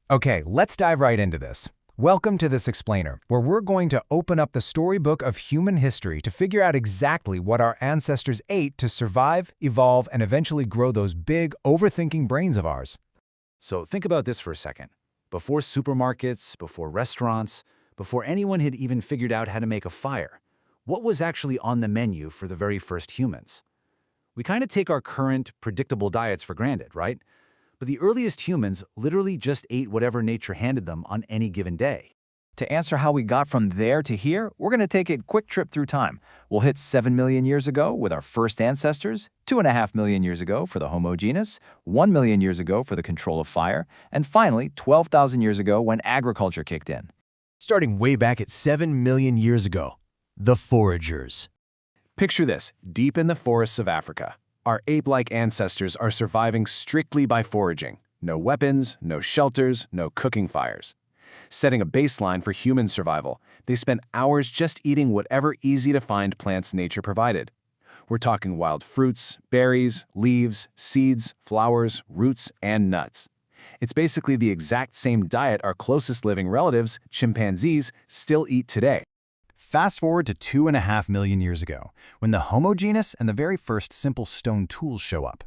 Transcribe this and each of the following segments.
Okay, let's dive right into this. Welcome to This Explainer, where we're going to open up the storybook of human history to figure out exactly what our ancestors ate to survive, evolve, and eventually grow those big, overthinking brains of ours. So think about this for a second. Before supermarkets, before restaurants, before anyone had even figured out how to make a fire, what was actually on the menu for the very first humans? We kind of take our current, predictable diets for granted, right? But the earliest humans literally just ate whatever nature handed them on any given day. To answer how we got from there to here, we're going to take a quick trip through time. We'll hit 7 million years ago with our first ancestors, 2.5 million years ago for the Homo genus, 1 million years ago for the control of fire, and finally 12,000 years ago when agriculture kicked in. Starting way back at 7 million years ago, the foragers. Picture this, deep in the forests of Africa. Our ape-like ancestors are surviving strictly by foraging. No weapons, no shelters, no cooking fires. Setting a baseline for human survival, they spent hours just eating whatever easy-to-find plants nature provided. We're talking wild fruits, berries, leaves, seeds, flowers, roots, and nuts. It's basically the exact same diet our closest living relatives, chimpanzees, still eat today. Fast forward to 2.5 million years ago, when the Homo genus and the very first simple stone tools show up.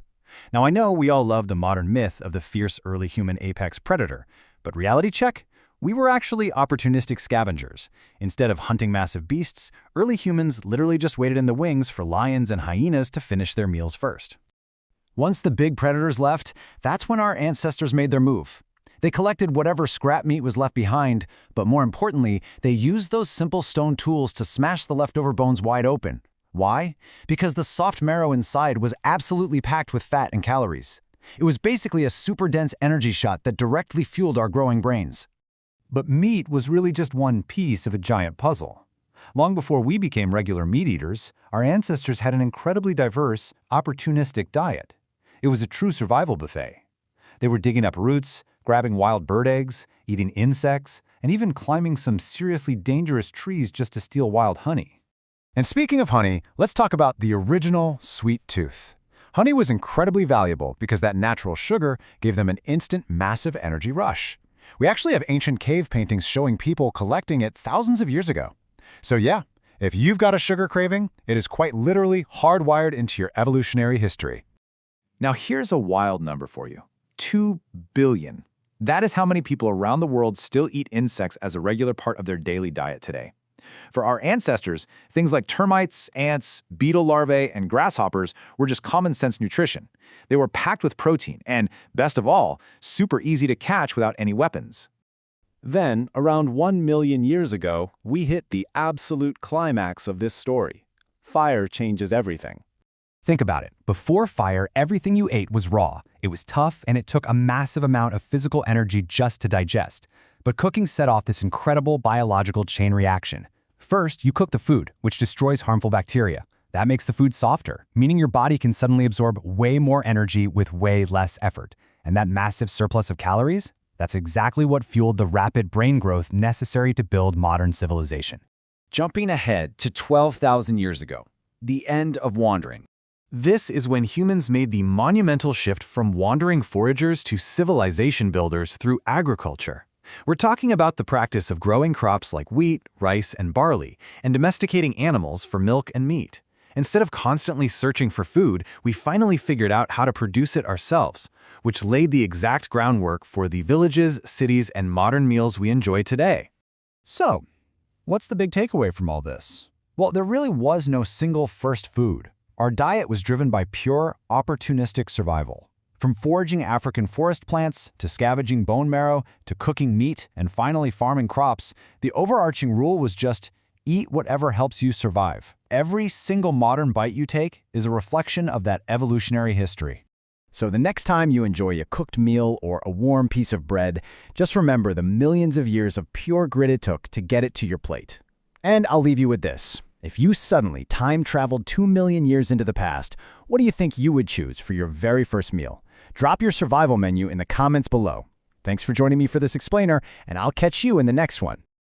Now, I know we all love the modern myth of the fierce early human apex predator, but reality check? We were actually opportunistic scavengers. Instead of hunting massive beasts, early humans literally just waited in the wings for lions and hyenas to finish their meals first. Once the big predators left, that's when our ancestors made their move. They collected whatever scrap meat was left behind, but more importantly, they used those simple stone tools to smash the leftover bones wide open. Why? Because the soft marrow inside was absolutely packed with fat and calories. It was basically a super dense energy shot that directly fueled our growing brains. But meat was really just one piece of a giant puzzle. Long before we became regular meat eaters, our ancestors had an incredibly diverse, opportunistic diet. It was a true survival buffet. They were digging up roots, grabbing wild bird eggs, eating insects, and even climbing some seriously dangerous trees just to steal wild honey. And speaking of honey, let's talk about the original sweet tooth. Honey was incredibly valuable because that natural sugar gave them an instant, massive energy rush. We actually have ancient cave paintings showing people collecting it thousands of years ago. So yeah, if you've got a sugar craving, it is quite literally hardwired into your evolutionary history. Now here's a wild number for you. 2 billion. That is how many people around the world still eat insects as a regular part of their daily diet today. For our ancestors, things like termites, ants, beetle larvae, and grasshoppers were just common sense nutrition. They were packed with protein and, best of all, super easy to catch without any weapons. Then, around 1 million years ago, we hit the absolute climax of this story. Fire changes everything. Think about it. Before fire, everything you ate was raw. It was tough, and it took a massive amount of physical energy just to digest. But cooking set off this incredible biological chain reaction. First, you cook the food, which destroys harmful bacteria. That makes the food softer, meaning your body can suddenly absorb way more energy with way less effort. And that massive surplus of calories? That's exactly what fueled the rapid brain growth necessary to build modern civilization. Jumping ahead to 12,000 years ago, the end of wandering. This is when humans made the monumental shift from wandering foragers to civilization builders through agriculture. We're talking about the practice of growing crops like wheat, rice, and barley, and domesticating animals for milk and meat. Instead of constantly searching for food, we finally figured out how to produce it ourselves, which laid the exact groundwork for the villages, cities, and modern meals we enjoy today. So, what's the big takeaway from all this? Well, there really was no single first food. Our diet was driven by pure, opportunistic survival. From foraging African forest plants, to scavenging bone marrow, to cooking meat, and finally farming crops, the overarching rule was just eat whatever helps you survive. Every single modern bite you take is a reflection of that evolutionary history. So the next time you enjoy a cooked meal or a warm piece of bread, just remember the millions of years of pure grit it took to get it to your plate. And I'll leave you with this. If you suddenly time-traveled 2 million years into the past, what do you think you would choose for your very first meal? Drop your survival menu in the comments below. Thanks for joining me for this explainer, and I'll catch you in the next one.